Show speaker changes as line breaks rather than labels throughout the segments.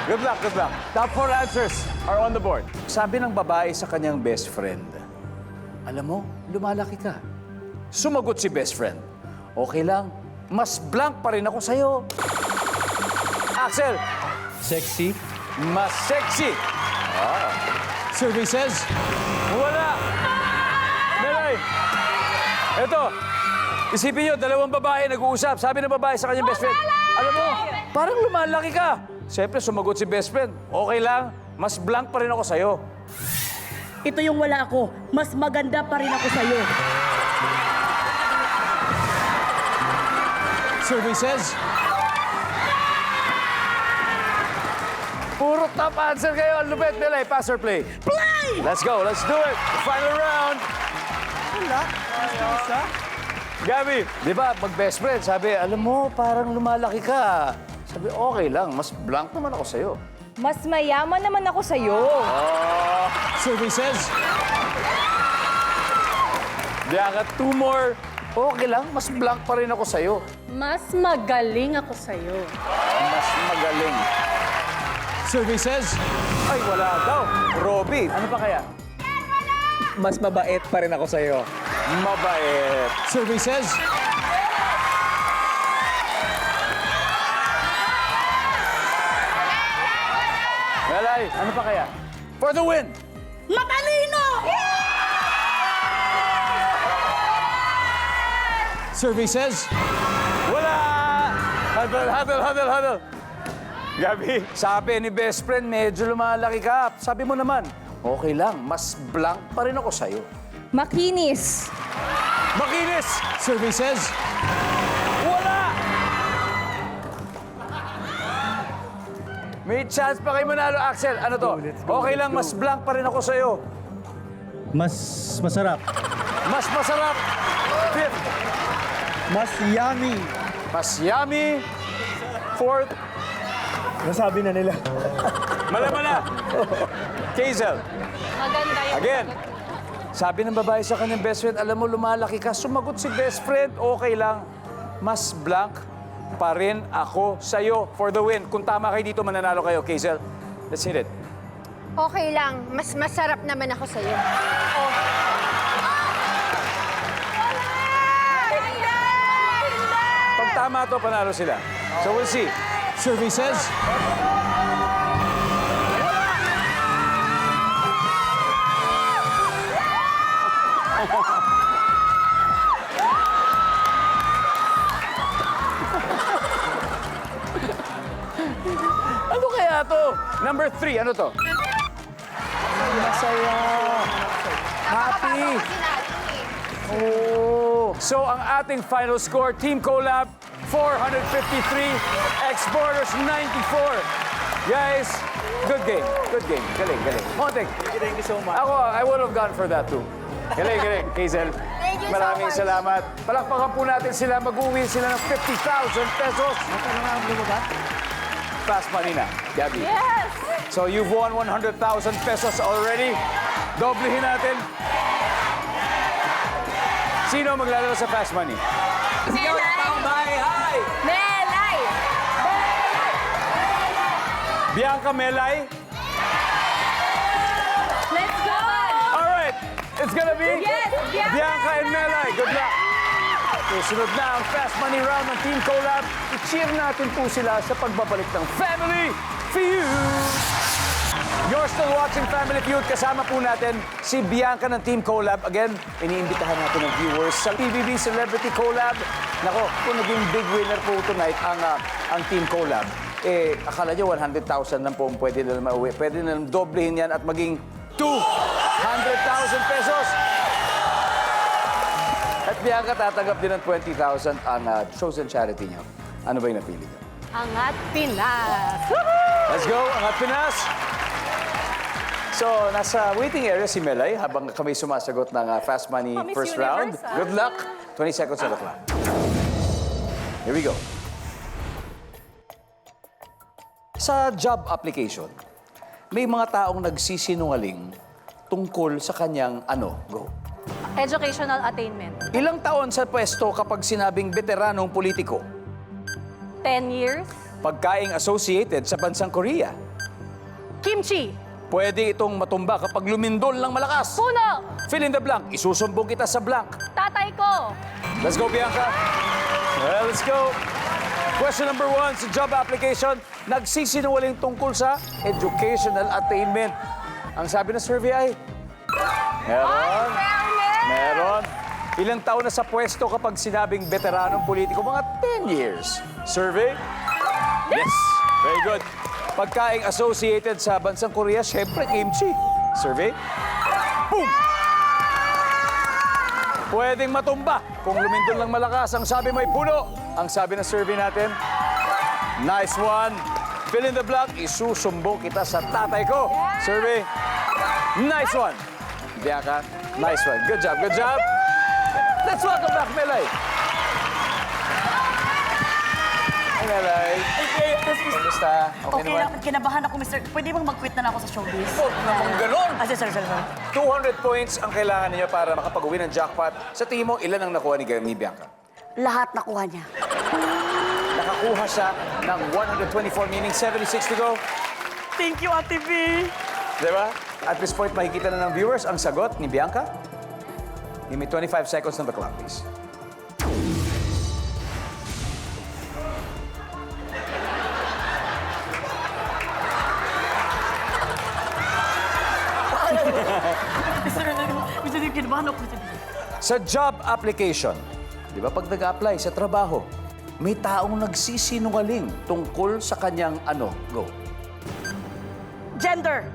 Good luck, good luck. Top 4 answers are on the board. Sabi ng babae sa kanyang best friend, alam mo, lumalaki ka. Sumagot si best friend, okay lang, mas blank pa rin ako sa'yo. Axel,
Sexy.
mas sexy.
Survey says,
Wala. Melay, eto, isipin nyo, dalawang babae nag-uusap. Sabi ng babae sa kanyang best friend, alam mo, parang lumalaki ka. Siyempre, sumagot si best friend, okay lang, mas blank pa rin ako sa'yo.
Ito yung wala ako. Mas maganda pa rin ako sa'yo.
survey says,
Puro top answer kayo. Ang lupit, Melay. Pass or play?
Play!
Let's go. Let's do it. The final round. Gabi, di ba, mag-best friend, sabi, alam mo, parang lumalaki ka. Sabi, okay lang, mas blank naman ako sa'yo.
Mas mayaman naman ako sa'yo.
survey says,
Diyan ka, 2 more. Okay lang, mas blank pa rin ako sa'yo.
Mas magaling ako sa'yo.
Mas magaling.
survey says,
Ay, wala daw. Robby, ano pa kaya?
Mas mabait pa rin ako sa'yo.
Mabait.
survey says,
Melay, ano pa kaya? For the win.
Matalino!
survey says,
Wala! Huddle. Gabi, sabi ni best friend, medyo lumalaki ka. Sabi mo naman, okay lang, mas blank pa rin ako sa'yo.
Makinis.
Makinis!
survey says,
Wala! May chance pa kayo manalo, Axel. Ano to? Okay lang, mas blank pa rin ako sa'yo.
Mas masarap.
Mas masarap. Fifth,
Mas yummy.
mas yummy. Fourth,
Nasabi na nila.
malaman na. Hazel.
Maganda yung
Again. Sabi ng babae sa kanyang best friend, alam mo, lumalaki ka. Sumagot si best friend, okay lang. Mas blank pa rin ako sa'yo for the win. Kung tama kayo dito, mananalo kayo, Hazel. Let's hit it.
Okay lang. Mas masarap naman ako sa'yo.
Pag tama to, panalo sila. So we'll see.
survey says,
Ano kaya to? Number 3, ano to? Masaya. Happy. Oh. So ang ating final score, Team Collab, 453, Exporters, 94. Guys, good game. Good game. Galing. Montek.
Thank you so much.
Ako, I would have gone for that too. Galing. Hazel.
Thank you so
Maraming
much.
salamat. Palakpakan po natin sila. Mag-uwi sila ng 50,000 pesos. Fast money na, Gabby.
Yes!
So you've won 100,000 pesos already. Doblehin natin. Sino maglalaro sa fast money?
Melay!
Bianca, Melay.
Let's go!
All right, it's gonna be
Yes,
Bianca and Melay. Good luck. Susunod na ang fast money round ng Team Collab. I-cheer natin po sila sa pagbabalik ng Family Feud. You're still watching Family Feud. Kasama po natin si Bianca ng Team Collab. Again, iniimbitahan natin ng viewers sa PBB Celebrity Collab. Nako, kung naging big winner po tonight ang Team Collab, akala nyo 100,000 lang po ang pwede na mauwi. Pwede na doblehin yan at maging 200,000 pesos. At Bianca, tatanggap din ng 20,000 ang chosen charity niyo. Ano ba yung napili niyo?
Angat Pinas!
Let's go, Angat Pinas! So, nasa waiting area si Melay habang kami sumasagot ng Fast Money
Miss
first round.
Universe, ah.
Good luck. 20 seconds on the clock. Here we go. Sa job application, may mga taong nagsisinungaling tungkol sa kanyang Go.
Educational attainment.
Ilang taon sa pwesto kapag sinabing veteranong politiko?
10 years.
Pagkaing associated sa bansang Korea.
Kimchi.
Pwede itong matumba kapag lumindol ng malakas.
Puno.
Fill in the blank. Isusumbong kita sa blank.
Tatay ko.
Let's go, Bianca. Well, let's go. Question number 1 sa job application. Nagsisinungaling tungkol sa educational attainment. Ang sabi ng survey ay... Meron. Meron. Ilang taon na sa pwesto kapag sinabing veteranong politiko? Mga 10 years. Survey? Yes. Very good. Pagkaing associated sa bansang Korea, syempre kimchi. Survey? Boom! Pwedeng matumba kung lumindol ng malakas. Ang sabi mo ay puno. Ang sabi ng survey natin, nice one. Fill in the blank, isusumbong kita sa tatay ko. Survey, nice one. Bianca, nice one. Good job, good job. Let's welcome back, Melay. Hey, Melay. Kamusta?
Okay lang, kinabahan ako, Mr. Pwede bang mag-quit na lang ako sa showbiz?
Huwag naman ganon.
Sorry.
200 points ang kailangan ninyo para makapag-uwi ng jackpot. Sa tingin mo, ilan ang nakuha ni Bianca?
Lahat nakuha niya.
Nakakuha siya ng 124, meaning 76 to go.
Thank you, Ate V.
Diba? At this point, makikita na ng viewers ang sagot ni Bianca. Give me 25 seconds on the clock, please.
Mr. V, kinabahan ako, Mr. V.
Sa job application, di ba pag nag-apply sa trabaho, may taong nagsisinungaling tungkol sa kanyang ano? Go.
Gender.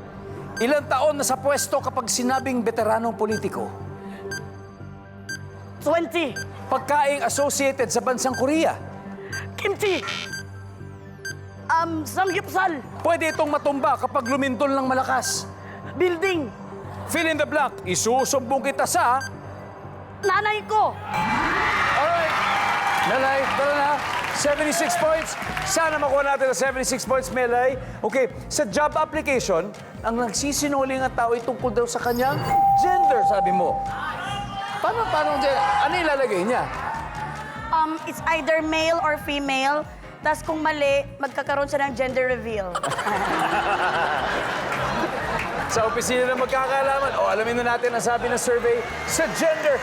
Ilang taon na sa pwesto kapag sinabing veteranong politiko?
20.
Pagkaing associated sa bansang Korea?
Kimchi. Samgyupsal.
Pwede itong matumba kapag lumindol ng malakas.
Building.
Fill in the blank. Isusumbong kita sa...
Nanay ko.
Alright. Melay, tara na. 76 points. Sana makuha natin ang 76 points, Melay. Okay, sa job application, ang nagsisinungaling ang tao ay tungkol daw sa kanyang gender, sabi mo. Paano ano ilalagay niya?
It's either male or female. Tapos kung mali, magkakaroon siya ng gender reveal.
Sa opisina na magkakaalaman, alamin na natin ang sabi ng survey sa gender.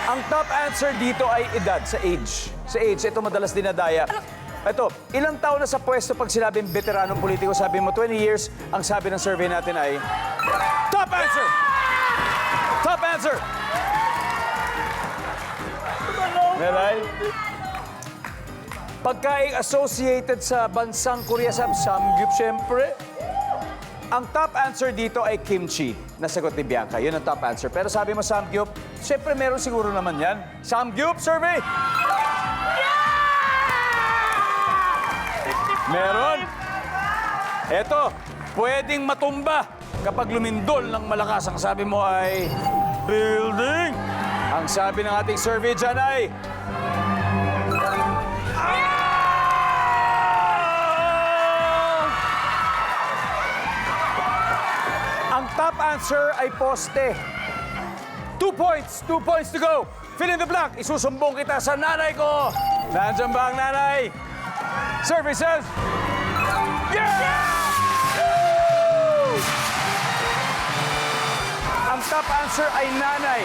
Ang top answer dito ay edad, sa age. Sa age, ito madalas dinadaya. Ito, ilang taon na sa pwesto pag sinabing veteranong politiko, sabi mo 20 years, ang sabi ng survey natin ay... Top answer! Top answer! Melay? Pagkaing associated sa bansang Korea, samgyup, syempre. Ang top answer dito ay kimchi. Nasagot ni Bianca. Yun ang top answer. Pero sabi mo samgyup, syempre meron siguro naman yan. Samgyup survey! Meron. Eto, pwedeng matumba kapag lumindol ng malakas. Ang sabi mo ay building. Ang sabi ng ating survey dyan ay... Ang top answer ay poste. 2 points. 2 points to go. Fill in the blank. Isusumbong kita sa nanay ko. Nandiyan ba ang nanay? Survey says... Yeah! Woo! Ang top answer ay nanay.